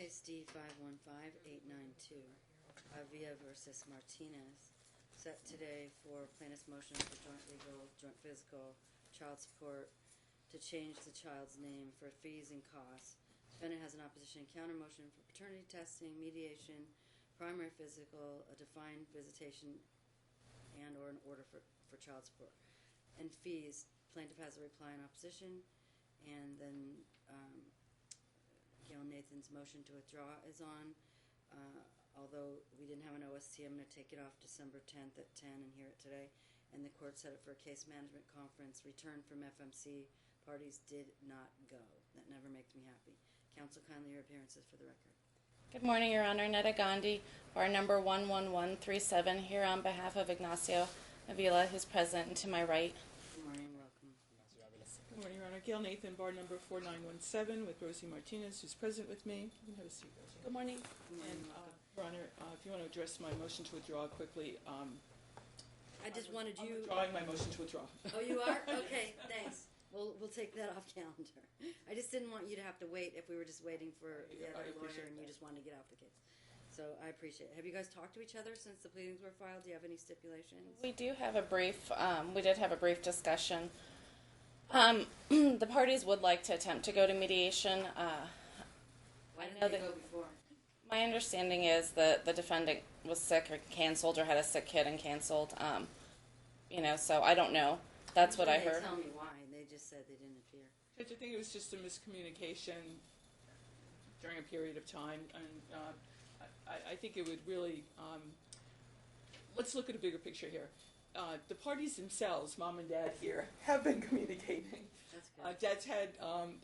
Case D-515-892, Avila versus Martinez, set today for plaintiff's motion for joint legal, joint physical, child support to change the child's name for fees and costs. Defendant has an opposition counter motion for paternity testing, mediation, primary physical, a defined visitation, and or an order for child support. And fees, plaintiff has a reply in opposition, and then Gail Nathan's motion to withdraw is on. Although we didn't have an OST, I'm going to take it off December 10th at 10 and hear it today. And the court set it for a case management conference. Return from FMC. Parties did not go. That never makes me happy. Counsel, kindly your appearances for the record. Good morning, Your Honor. Netta Gandhi, bar number 11137, here on behalf of Ignacio Avila, who's present and to my right. Good morning, welcome. Good morning, Your Honor. Gail Nathan, bar number 4917, with Rosie Martinez, who's present with me. You can have a seat, Rosie. Good morning. Good morning, And, welcome. Your Honor, if you want to address my motion to withdraw quickly, I just wanted I'm you... withdrawing my motion to withdraw. Oh, you are? Okay, thanks. We'll take that off calendar. I just didn't want you to have to wait if we were just waiting for the I other lawyer appreciate and you that. just wanted to get off the case. So I appreciate it. Have you guys talked to each other since the pleadings were filed? Do you have any stipulations? We do have a brief, we did have a brief discussion. The parties would like to attempt to go to mediation. Why know didn't they that- go before? My understanding is that the defendant was sick or canceled or had a sick kid and canceled. So I don't know. That's what I Usually heard. They tell me why. They just said they didn't appear. Judge, I think it was just a miscommunication during a period of time, and I think it would really, let's look at a bigger picture here. The parties themselves, mom and dad here, have been communicating. That's good. Dad's had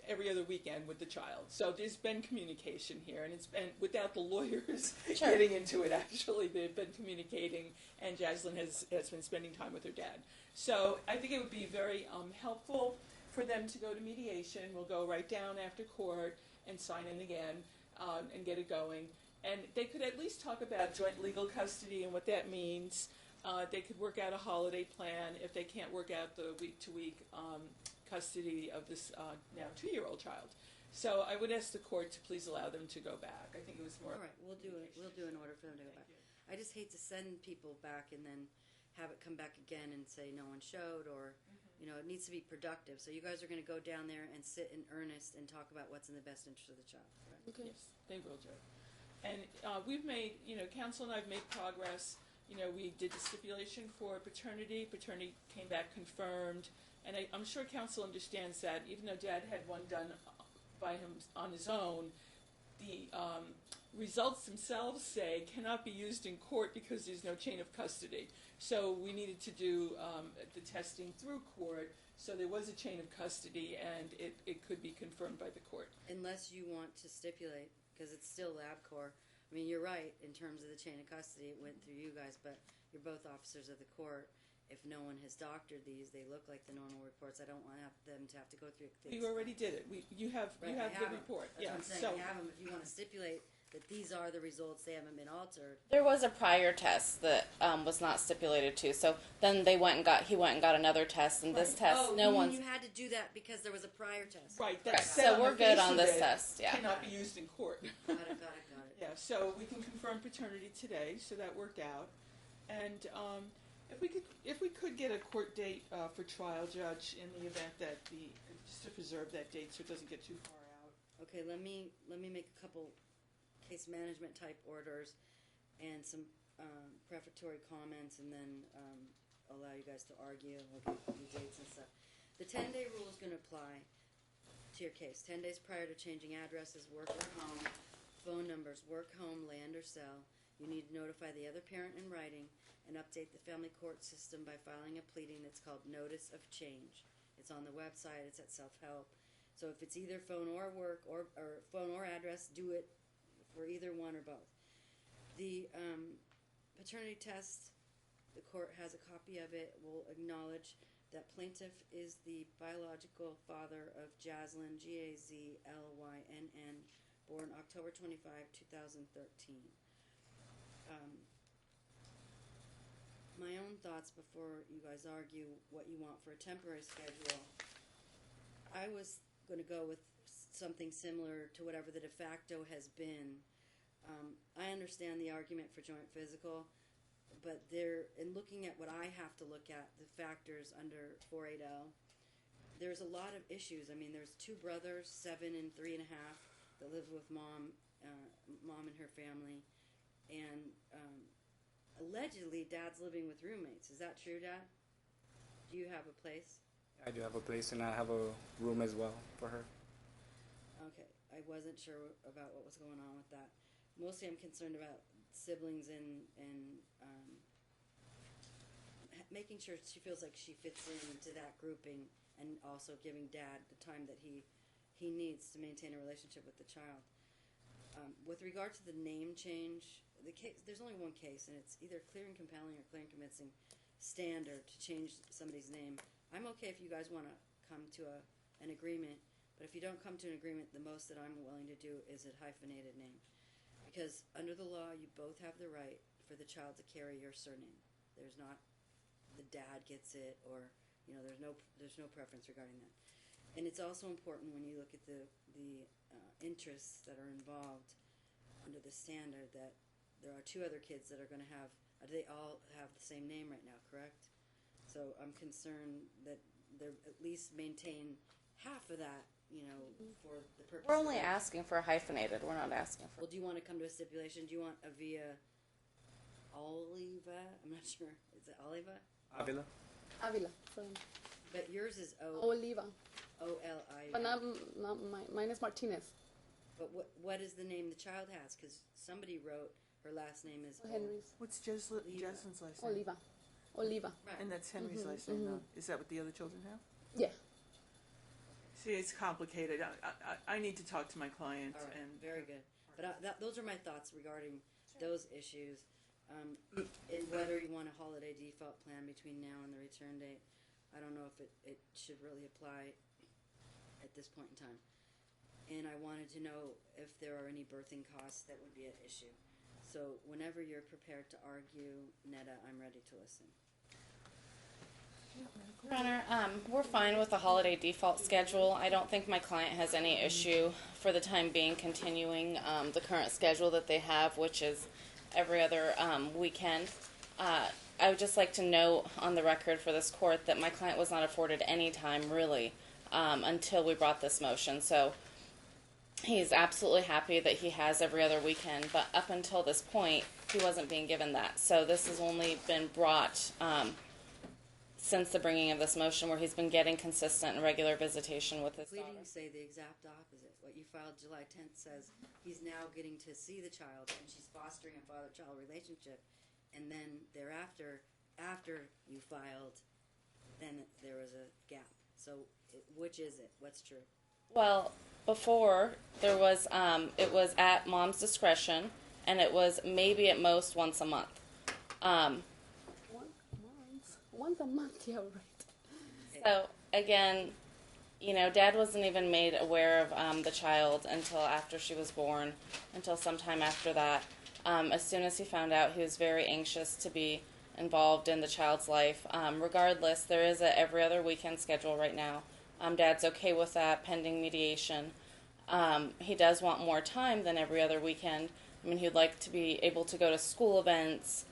every other weekend with the child, so there's been communication here, and it's been without the lawyers Sure. getting into it. Actually, they've been communicating, and Jaslyn has been spending time with her dad. So I think it would be very helpful for them to go to mediation. We'll go right down after court and sign in again and get it going. And they could at least talk about joint legal custody and what that means. They could work out a holiday plan if they can't work out the week-to-week custody of this now 2-year-old child. So I would ask the court to please allow them to go back. I think it was more. All right, we'll do it. We'll do an order for them to go back. I just hate to send people back and then have it come back again and say no one showed, or it needs to be productive. So you guys are going to go down there and sit in earnest and talk about what's in the best interest of the child. Correct? Okay. Yes, they will, Joe. And we've made, counsel and I have made progress. We did the stipulation for paternity. Paternity came back confirmed. And I'm sure counsel understands that even though Dad had one done by him on his own, the results themselves say cannot be used in court because there's no chain of custody. So we needed to do the testing through court, so there was a chain of custody, and it could be confirmed by the court. Unless you want to stipulate, because it's still LabCorp. I mean, you're right in terms of the chain of custody. It went through you guys, but you're both officers of the court. If no one has doctored these, they look like the normal reports. I don't want them to have to go through things. You already did it. You have Right, you I have the them. report. That's Yeah. what I'm saying. So You have them. If you want to stipulate that these are the results, they haven't been altered. There was a prior test that was not stipulated to. So then he went and got another test, and this test, Oh, no you mean one's. you had to do that because there was a prior test. right. Correct. That's So we're good on this it test. Yeah. Cannot be used in court. Got it. Yeah, so we can confirm paternity today, so that worked out. And if we could get a court date for trial, Judge, in the event that just to preserve that date so it doesn't get too far out. Okay, let me make a couple case management type orders and some prefatory comments, and then allow you guys to argue. We'll get the dates and stuff. The 10-day rule is going to apply to your case. 10 days prior to changing addresses, work or home, phone numbers, work, home, land, or sell. You need to notify the other parent in writing and update the family court system by filing a pleading that's called Notice of Change. It's on the website. It's at Self-Help. So if it's either phone or work or phone or address, do it for either one or both. The paternity test, the court has a copy of it, will acknowledge that plaintiff is the biological father of Jaslyn, Gazlynn, born October 25, 2013. My own thoughts before you guys argue what you want for a temporary schedule. I was going to go with something similar to whatever the de facto has been. I understand the argument for joint physical, but in looking at what I have to look at, the factors under 480, there's a lot of issues. I mean, there's two brothers, 7 and 3.5, that live with mom and her family, and allegedly dad's living with roommates. Is that true, Dad? Do you have a place? I do have a place, and I have a room as well for her. Okay, I wasn't sure about what was going on with that. Mostly I'm concerned about siblings and making sure she feels like she fits into that grouping, and also giving dad the time that he needs to maintain a relationship with the child. With regard to the name change, there's only one case, and it's either clear and compelling or clear and convincing standard to change somebody's name. I'm okay if you guys want to come to an agreement, but if you don't come to an agreement, the most that I'm willing to do is a hyphenated name. Because under the law, you both have the right for the child to carry your surname. There's not the dad gets it, or there's no preference regarding that. And it's also important when you look at the interests that are involved under the standard that there are two other kids that are going to have. They all have the same name right now, correct? So I'm concerned that they at least maintain half of that, for the purpose. We're only asking for a hyphenated. We're not asking for. Well, do you want to come to a stipulation? Do you want Avila Oliva? I'm not sure. Is it Oliva? Avila? Avila. But yours is Oliva. O-L-I. But not mine is Martinez. But what is the name the child has? Because somebody wrote her last name is Henry's. What's Jasmine's last name? Oliva. Right. And that's Henry's last name, though. Is that what the other children have? Yeah. See, it's complicated. I need to talk to my client. All right, And very good. But those are my thoughts regarding those issues. And whether you want a holiday default plan between now and the return date, I don't know if it should really apply at this point in time. And I wanted to know if there are any birthing costs that would be at issue. So whenever you're prepared to argue, Netta, I'm ready to listen. Your Honor, we're fine with the holiday default schedule. I don't think my client has any issue for the time being continuing the current schedule that they have, which is every other weekend. I would just like to note on the record for this court that my client was not afforded any time, really, until we brought this motion. So he's absolutely happy that he has every other weekend, but up until this point, he wasn't being given that. So this has only been brought since the bringing of this motion, where he's been getting consistent and regular visitation with his daughter. Pleadings say the exact opposite. What you filed July 10th says he's now getting to see the child, and she's fostering a father-child relationship. And then thereafter, after you filed, then there was a gap. So which is it? What's true? Well, before there was, it was at mom's discretion, and it was maybe at most once a month. Once a month, yeah, right. So again, Dad wasn't even made aware of the child until after she was born, until sometime after that. As soon as he found out, he was very anxious to be involved in the child's life. Regardless, there is a every other weekend schedule right now. Dad's okay with that, pending mediation. He does want more time than every other weekend. I mean, he'd like to be able to go to school events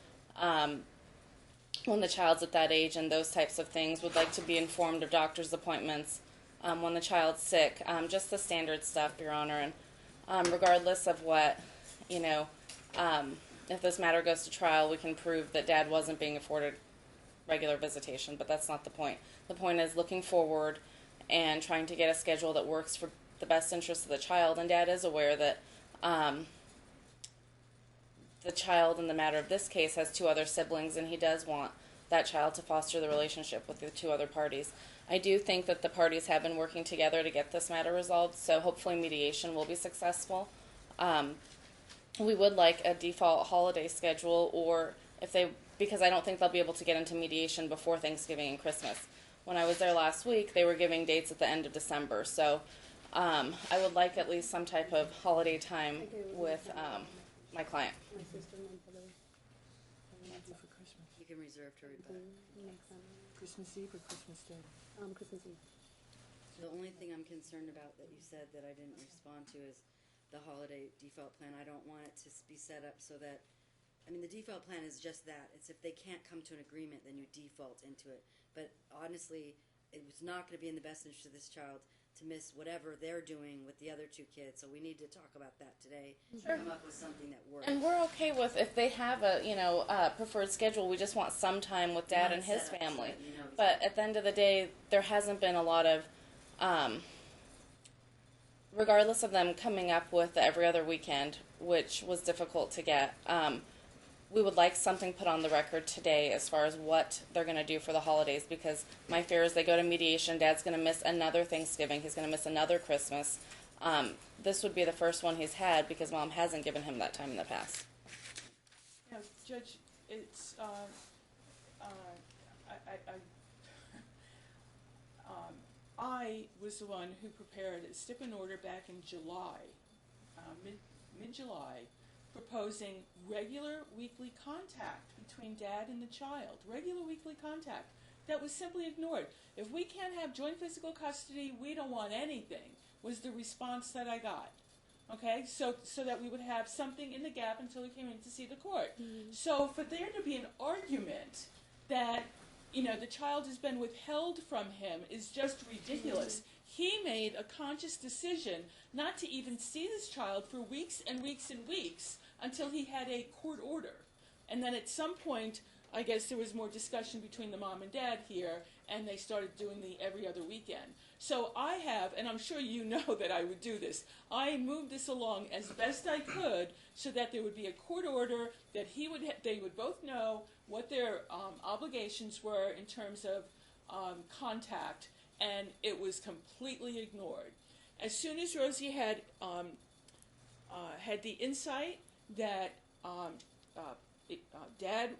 when the child's at that age and those types of things. Would like to be informed of doctor's appointments when the child's sick. Just the standard stuff, Your Honor. And regardless of what, if this matter goes to trial, we can prove that Dad wasn't being afforded regular visitation, but that's not the point. The point is looking forward and trying to get a schedule that works for the best interest of the child. And Dad is aware that the child, in the matter of this case, has two other siblings, and he does want that child to foster the relationship with the two other parties. I do think that the parties have been working together to get this matter resolved, so hopefully mediation will be successful. We would like a default holiday schedule, or because I don't think they'll be able to get into mediation before Thanksgiving and Christmas. When I was there last week, they were giving dates at the end of December, so I would like at least some type of holiday time with my client. My sister, my brother. for Christmas. You can reserve to rebut. Christmas Eve or Christmas Day? Christmas Eve. The only thing I'm concerned about that you said that I didn't respond to is the holiday default plan. I don't want it to be set up so that, I mean, the default plan is just that. It's if they can't come to an agreement, then you default into it. But honestly, it was not going to be in the best interest of this child to miss whatever they're doing with the other two kids. So we need to talk about that today. Sure. Come up with something that works. And we're okay with if they have a preferred schedule. We just want some time with Dad and his Set up so family. that you know But at the end of the day, there hasn't been a lot of, regardless of them coming up with every other weekend, which was difficult to get. We would like something put on the record today as far as what they're going to do for the holidays, because my fear is they go to mediation, Dad's going to miss another Thanksgiving, he's going to miss another Christmas. This would be the first one he's had because Mom hasn't given him that time in the past. Yeah, Judge, it's, I was the one who prepared a stipend order back in July, mid-July, proposing regular weekly contact between Dad and the child. Regular weekly contact. That was simply ignored. If we can't have joint physical custody, we don't want anything, was the response that I got. Okay, so that we would have something in the gap until we came in to see the court. Mm-hmm. So for there to be an argument that, the child has been withheld from him is just ridiculous. He made a conscious decision not to even see this child for weeks and weeks and weeks until he had a court order. And then at some point, I guess there was more discussion between the mom and dad here, and they started doing the every other weekend. So I have, and I'm sure you know that I would do this, I moved this along as best I could so that there would be a court order, that they would both know what their obligations were in terms of contact, and it was completely ignored. As soon as Rosie had the insight that Dad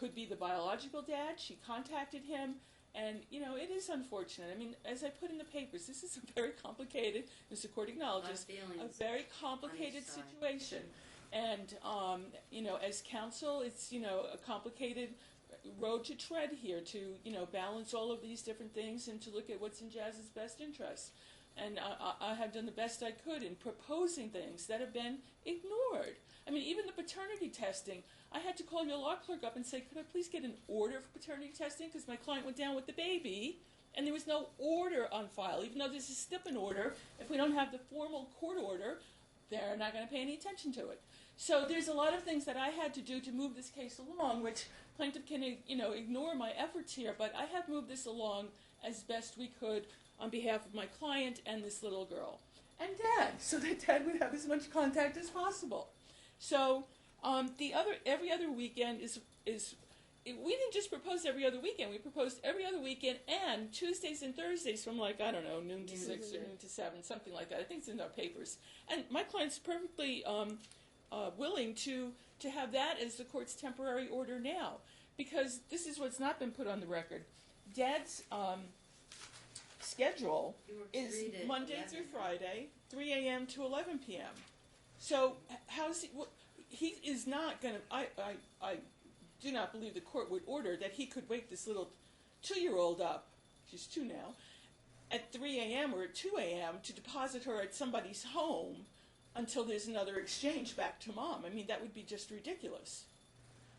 could be the biological dad, she contacted him, and it is unfortunate. I mean, as I put in the papers, this is a very complicated, as the court acknowledges, a very complicated situation. And as counsel, it's a complicated road to tread here to balance all of these different things and to look at what's in Jazz's best interest. And I have done the best I could in proposing things that have been ignored. I mean, even the paternity testing, I had to call your law clerk up and say, could I please get an order for paternity testing? Because my client went down with the baby, and there was no order on file. Even though this is stipend order, if we don't have the formal court order, they're not going to pay any attention to it. So there's a lot of things that I had to do to move this case along, which plaintiff can, ignore my efforts here, but I have moved this along as best we could on behalf of my client and this little girl. And Dad, so that Dad would have as much contact as possible. So every other weekend we didn't just propose every other weekend. We proposed every other weekend and Tuesdays and Thursdays from noon to 6 or noon to 7, something like that. I think it's in our papers. And my client's perfectly willing to have that as the court's temporary order now, because this is what's not been put on the record. Dad's schedule is Monday through Friday, 3 a.m. to 11 p.m. So he is not going to, I do not believe the court would order that he could wake this little 2-year-old up, she's 2 now, at 3 a.m. or at 2 a.m. to deposit her at somebody's home until there's another exchange back to Mom. I mean, that would be just ridiculous.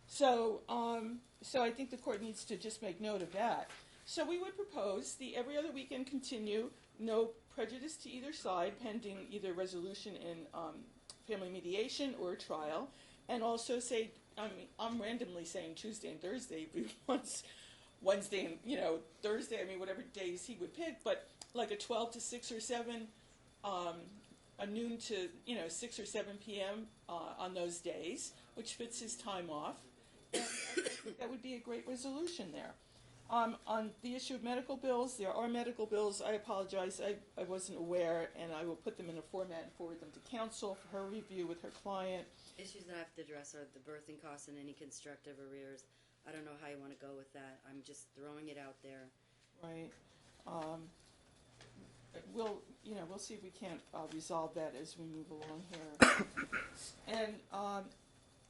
So I think the court needs to just make note of that. So we would propose the every other weekend continue, no prejudice to either side, pending either resolution in family mediation or a trial, and also say, I'm randomly saying Tuesday and Thursday, but once Wednesday and Thursday, whatever days he would pick, but like a 12 to 6 or 7, a noon to 6 or 7 p.m. On those days, which fits his time off. And I think that would be a great resolution there. On the issue of medical bills, there are medical bills. I apologize, I wasn't aware, and I will put them in a format and forward them to counsel for her review with her client. Issues that I have to address are the birthing costs and any constructive arrears. I don't know how you want to go with that. I'm just throwing it out there. Right. We'll see if we can't resolve that as we move along here. And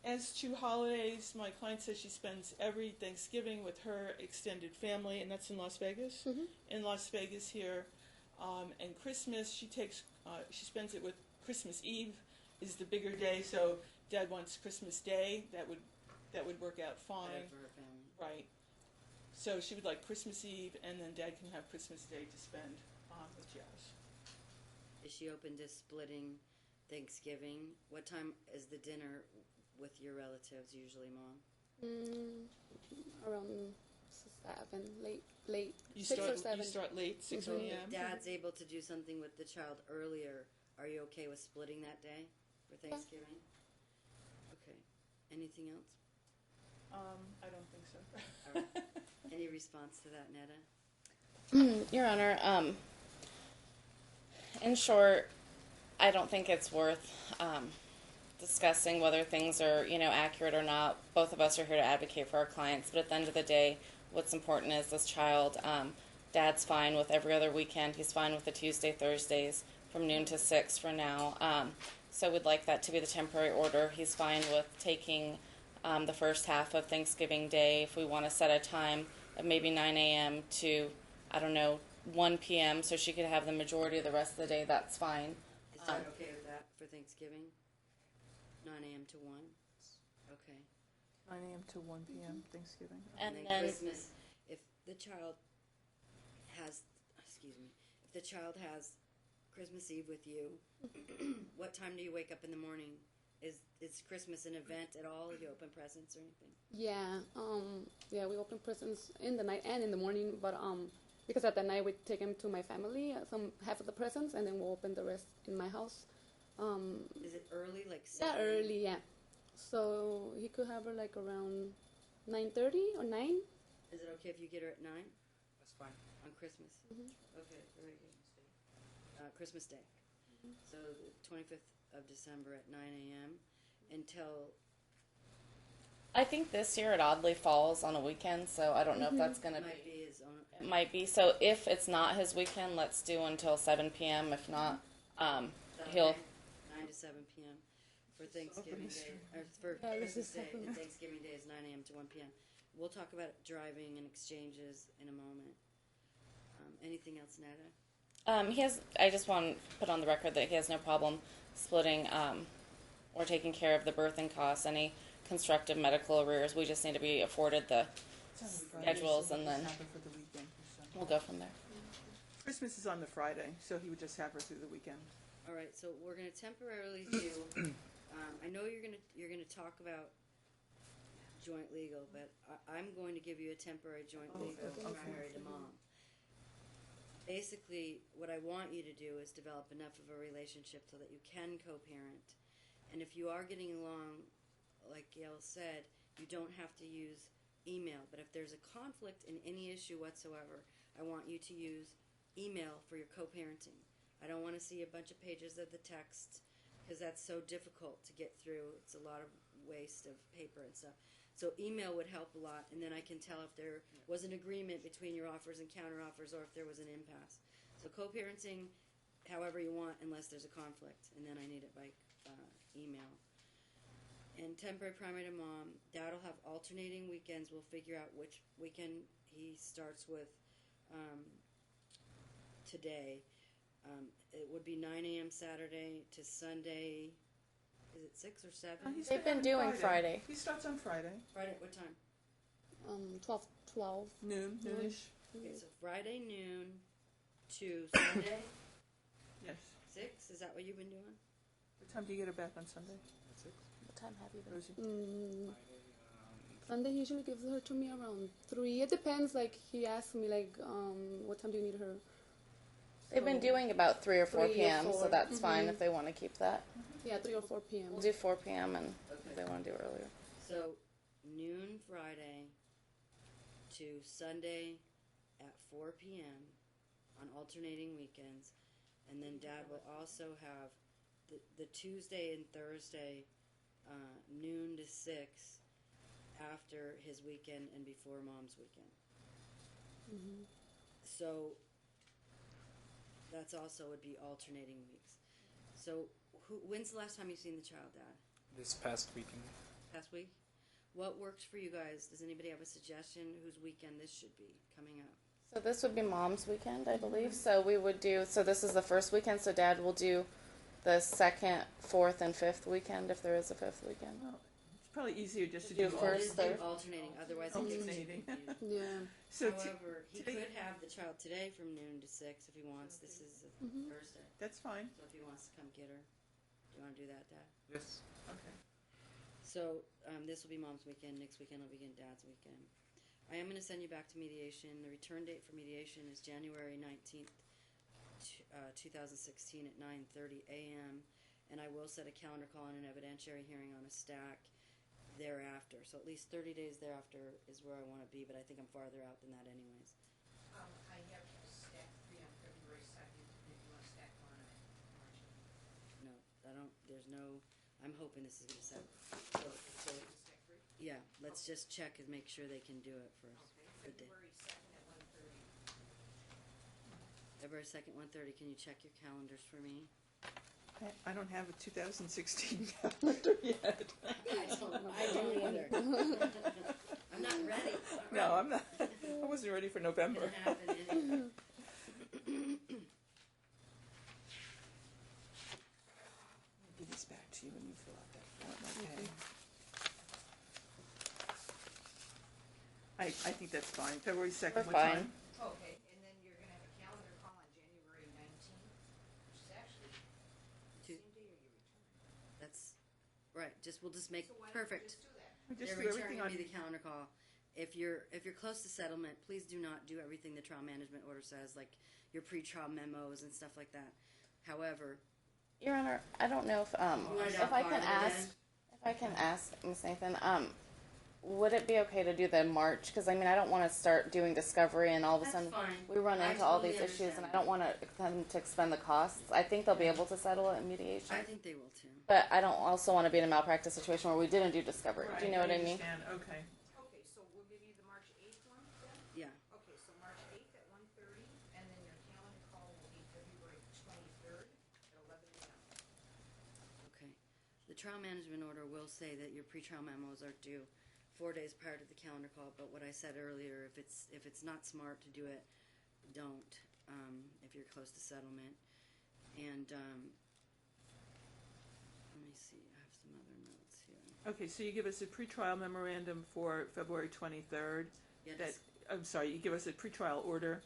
as to holidays, my client says she spends every Thanksgiving with her extended family, and that's in Las Vegas. Mm-hmm. In Las Vegas here, And Christmas, she spends it with Christmas Eve is the bigger day, so Dad wants Christmas Day. That would work out fine. Better for her family. Right. So she would like Christmas Eve, and then Dad can have Christmas Day to spend with Jazz. Is she open to splitting Thanksgiving? What time is the dinner with your relatives usually, Mom? Around 7, late. You 6 start, or 7. You start late, 6 So p.m. if Dad's able to do something with the child earlier, are you okay with splitting that day for Thanksgiving? Okay. Anything else? I don't think so. All right. Any response to that, Netta? Your Honor, in short, I don't think it's worth discussing whether things are, accurate or not. Both of us are here to advocate for our clients, but at the end of the day, what's important is this child. Dad's fine with every other weekend. He's fine with the Tuesday, Thursdays from noon to 6 for now. So we'd like that to be the temporary order. He's fine with taking the first half of Thanksgiving Day if we want to set a time of maybe 9 a.m. to, 1 p.m. so she could have the majority of the rest of the day. That's fine. Is Dad okay with that for Thanksgiving? 9 a.m. to 1? Okay. 9 a.m. to 1 p.m. Thanksgiving. And then then Christmas, if the child has Christmas Eve with you, what time do you wake up in the morning? Is Christmas an event at all? You open presents or anything? Yeah, we open presents in the night and in the morning, but because at the night we take him to my family, half of the presents, and then we'll open the rest in my house. Is it early, like 7? Yeah, early, yeah. So he could have her like around 9:30 or 9. Is it okay if you get her at 9 That's fine. on Christmas? Okay, very good. Christmas Day. So the 25th of December at 9 a.m. until... I think this year it oddly falls on a weekend, so I don't know if that's going to might be. be his own... It might be. So if it's not his weekend, let's do until 7 p.m. If not, he'll... 9 to 7 p.m. for Thanksgiving Day, or for Christmas Day, and Thanksgiving Day is 9 a.m. to 1 p.m. We'll talk about driving and exchanges in a moment. Anything else, Netta? I just want to put on the record that he has no problem splitting or taking care of the birthing costs, any constructive medical arrears. We just need to be afforded the schedules, and then For the weekend, so. we'll go from there. Christmas is on the Friday, so he would just have her through the weekend. All right, so we're going to temporarily do. I know you're going to talk about joint legal, but I'm going to give you a temporary joint legal primary to Mom. Basically, what I want you to do is develop enough of a relationship so that you can co-parent. And if you are getting along, like Gail said, you don't have to use email. But if there's a conflict in any issue whatsoever, I want you to use email for your co-parenting. I don't want to see a bunch of pages of the text because that's so difficult to get through. It's a lot of waste of paper and stuff. So email would help a lot, and then I can tell if there was an agreement between your offers and counteroffers or if there was an impasse. So co-parenting however you want unless there's a conflict, and then I need it by email. And temporary primary to Mom, Dad will have alternating weekends. We'll figure out which weekend he starts with today. It would be 9 a.m. Saturday to Sunday. Is it 6 or 7? They've been doing Friday. He starts on Friday. Friday, what time? 12. Noonish. Okay, so Friday noon to Sunday Yes. 6. Is that what you've been doing? What time do you get her back on Sunday? That's it. What time have you been? Rosie? Sunday he usually gives her to me around 3. It depends. Like he asks me like, what time do you need her? They've been doing about 3 or 4 3 or p.m., so 4. that's fine if they want to keep that. Yeah, 3 or 4 p.m. We'll do 4 p.m. and if they want to do earlier. So noon Friday to Sunday at 4 p.m. on alternating weekends. And then Dad will also have the Tuesday and Thursday noon to 6 after his weekend and before Mom's weekend. So that's also would be alternating weeks. So when's the last time you've seen the child, Dad? This past weekend. Past week? What works for you guys? Does anybody have a suggestion whose weekend this should be coming up? So this would be mom's weekend, I believe. So we would do, so this is the first weekend, so dad will do the second, fourth, and fifth weekend if there is a fifth weekend. Well, it's probably easier just to Do do first, Just third. do alternating, otherwise it gets too Alternating. confusing. Yeah. So However, he today- could have the child today from noon to 6 if he wants. This is a Thursday, that's fine. so if he wants to come get her, do you want to do that, Dad? Yes. Okay. So this will be Mom's weekend. Next weekend will begin Dad's weekend. I am going to send you back to mediation. The return date for mediation is January 19th, 2016 at 9:30 a.m. And I will set a calendar call and an evidentiary hearing on a stack thereafter. So at least 30 days thereafter is where I want to be, but I think I'm farther out than that anyways. I have stack 3 on February 2nd, if you want to stack 1 on March 8th. No, I don't, there's no, I'm hoping this is going to set. So, Stack 3? yeah, let's just check and make sure they can do it first. Okay, Good day. February 2nd at 1:30. February 2nd, 1:30. Can you check your calendars for me? I don't have a 2016 calendar yet. I don't either. I'm not ready. No, I'm not. I wasn't ready for November. It's gonna happen anyway. Give this back to you when you fill out that form, okay? I think that's fine. February 2nd, We're what fine. time? Okay, and then you're going to have a calendar call on January 19th, which is actually the Two- same day of your return. That's right. We'll just make So why don't we perfect. just do that? We just They're do everything returning on. me the calendar call. If you're close to settlement, please do not do everything the trial management order says, like your pre-trial memos and stuff like that. However, Your Honor, I don't know if wanna if I can ask Ms. Nathan, would it be okay to do the March? Because I mean, I don't want to start doing discovery and all of a That's sudden fine. we run I into all totally these issues, and understand. I don't want them to expend the costs. I think they'll be able to settle it in mediation, I think they will too. but I don't also want to be in a malpractice situation where we didn't do discovery. Do you know what I mean? understand. Okay. Okay, so we'll give you the March 8th one then? Yeah. Okay, so March 8th at 1:30, and then your calendar call will be February 23rd at 11 a.m. Okay. The trial management order will say that your pre-trial memos are due 4 days prior to the calendar call. But what I said earlier, if it's not smart to do it, don't. If you're close to settlement, and let me see. I have some other notes here. Okay, so you give us a pretrial memorandum for February 23rd. Yeah, That, just- I'm sorry, you give us a pretrial order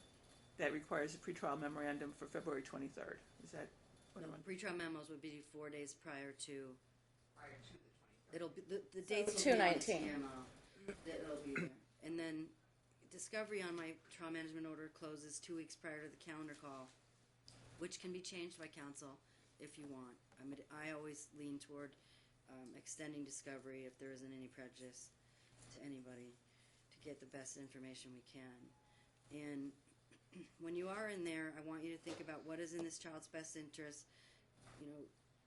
that requires a pretrial memorandum for February 23rd. Is that what the I want? pre-trial memos would be 4 days prior to. Prior to the 23rd. It'll be the dates will be on the 2/19. TMO. It'll be there, and then discovery on my trial management order closes 2 weeks prior to the calendar call, which can be changed by counsel if you want. I always lean toward extending discovery if there isn't any prejudice to anybody to get the best information we can. And when you are in there, I want you to think about what is in this child's best interest. You know,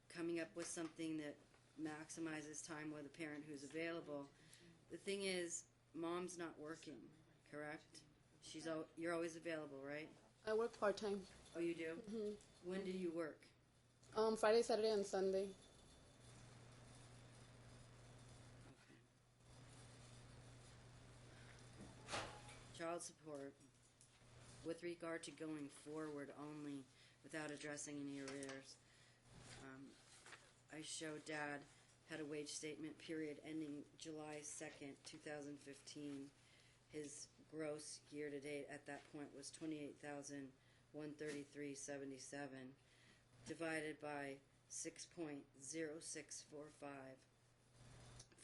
coming up with something that maximizes time with a parent who's available. The thing is, mom's not working, correct? You're always available, right? I work part time. Oh, you do? When do you work? Friday, Saturday, and Sunday. Child support, with regard to going forward only, without addressing any arrears. I showed Dad had a wage statement period ending July 2nd, 2015. His gross year to date at that point was $28,133.77, divided by 6.0645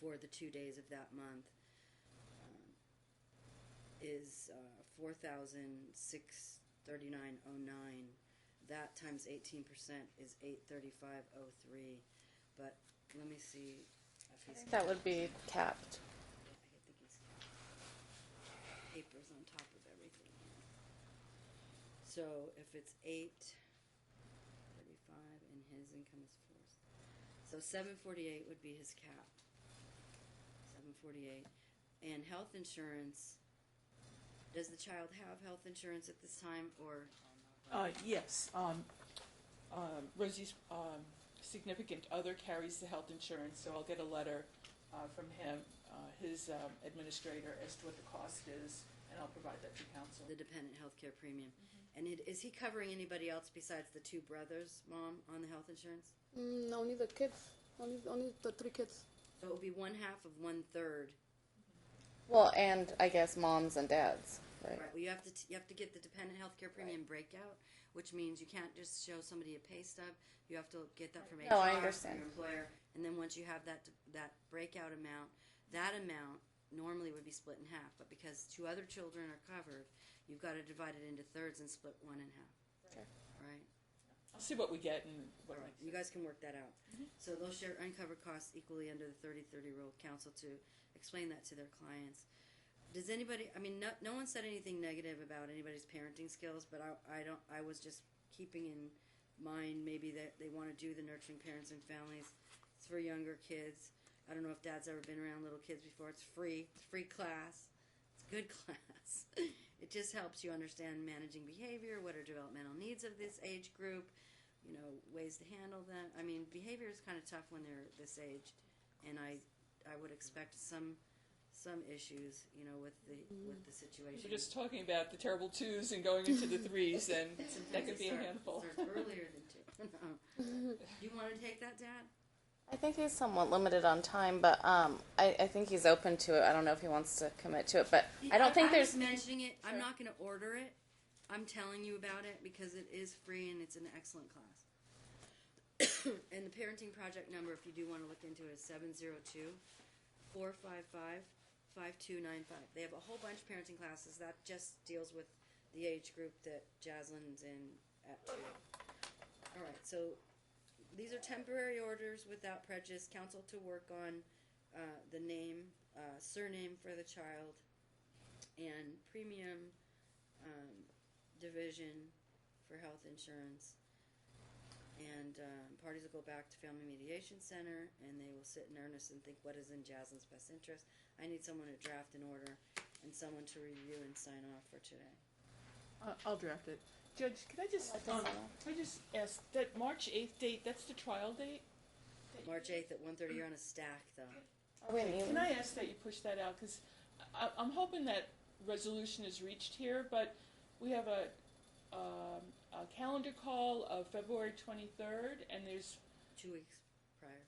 for the 2 days of that month. Is 4,639.09. That times 18% is 835.03. But let me see if he's. That would be capped. I think he's. Papers on top of everything here. So if it's 835 and his income is 4, so 748 would be his cap. 748, and health insurance. Does the child have health insurance at this time, or? Yes. Rosie's significant other carries the health insurance, so I'll get a letter from him, his administrator, as to what the cost is, and I'll provide that to council. The dependent health care premium. And is he covering anybody else besides the two brothers, Mom, on the health insurance? Only the kids. Only the 3 kids. So it would be 1/2 of 1/3. Well, and I guess moms and dads, right? Right. Well, you have to get the dependent health care premium breakout, which means you can't just show somebody a pay stub. You have to get that from HR, No, I from understand. your employer, and then once you have that breakout amount, that amount normally would be split in half. But because 2 other children are covered, you've got to divide it into thirds and split 1 in half. Sure. Right. I'll see what we get and All what right. makes You sense. guys can work that out. So they'll share uncovered costs equally under the 30/30 rule. Council to explain that to their clients. Does anybody? I mean, no one said anything negative about anybody's parenting skills, but I was just keeping in mind maybe that they want to do the nurturing parents and families. It's for younger kids. I don't know if Dad's ever been around little kids before. It's free. It's a free class. It's a good class. It just helps you understand managing behavior, what are developmental needs of this age group, you know, ways to handle them. I mean, behavior is kind of tough when they're this age, and I would expect some issues, you know, with the situation. We're just talking about the terrible 2s and going into the 3s, and that could be a handful. Starts earlier than 2. No. You want to take that, Dad? I think he's somewhat limited on time, but I think he's open to it. I don't know if he wants to commit to it, but I don't think I'm there's. just mentioning it. I'm Sure. not going to order it. I'm telling you about it because it is free and it's an excellent class. And the parenting project number, if you do want to look into it, is 702-455-5295. They have a whole bunch of parenting classes that just deals with the age group that Jaslyn's in at 2. All right, so these are temporary orders without prejudice. Council to work on the name, surname for the child, and premium division for health insurance. And parties will go back to Family Mediation Center, and they will sit in earnest and think what is in Jaslyn's best interest. I need someone to draft an order and someone to review and sign off for today. I'll draft it. Judge, can I just ask that March 8th date? That's the trial date. March 8th at 1:30. You're on a stack, though. Are we in Can Ealing? I ask that you push that out? Because I'm hoping that resolution is reached here, but we have a calendar call of February 23rd, and there's 2 weeks prior.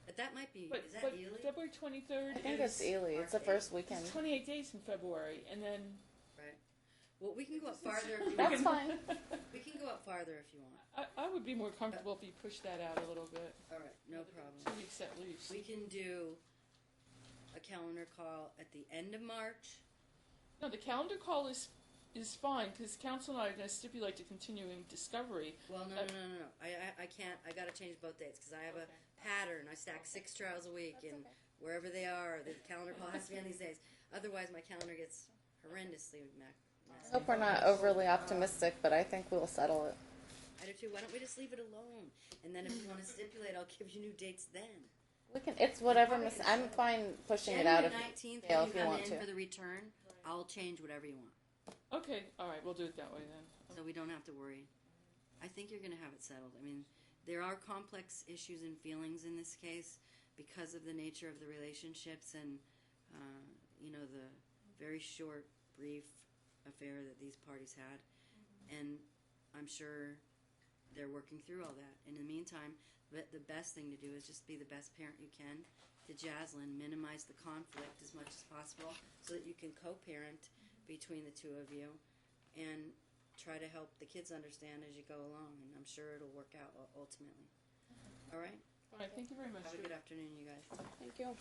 But that might be. but Is that Ely? February 23rd. I think is, it's Ely. It's the first weekend. It's 28 days in February, and then Right. Well, we can go up farther. If you That's want. fine. We can go up farther if you want. I would be more comfortable if you push that out a little bit. All right, no problem. 2 weeks at least. We can do a calendar call at the end of March. No, the calendar call is fine because council and I are going to stipulate to continuing discovery. Well, no. I can't. I got to change both dates because I have a pattern. I stack 6 trials a week, and wherever they are, the calendar call has to be on these days. Otherwise, my calendar gets horrendously messed. I hope we're not overly optimistic, but I think we'll settle it. I do too. Why don't we just leave it alone? And then if you want to stipulate, I'll give you new dates then. We can. It's whatever. I'm fine pushing it out January if 19th, Gail, when if you you come want in to. for the return, I'll change whatever you want. Okay, all right, we'll do it that way then. So we don't have to worry. I think you're going to have it settled. I mean, there are complex issues and feelings in this case because of the nature of the relationships and, you know, the very short, brief affair that these parties had. And I'm sure they're working through all that. In the meantime, the best thing to do is just be the best parent you can to Jaslyn, minimize the conflict as much as possible so that you can co-parent between the two of you and try to help the kids understand as you go along, and I'm sure it'll work out ultimately. All right? All right, thank you very much. Have a good afternoon, you guys. Thank you.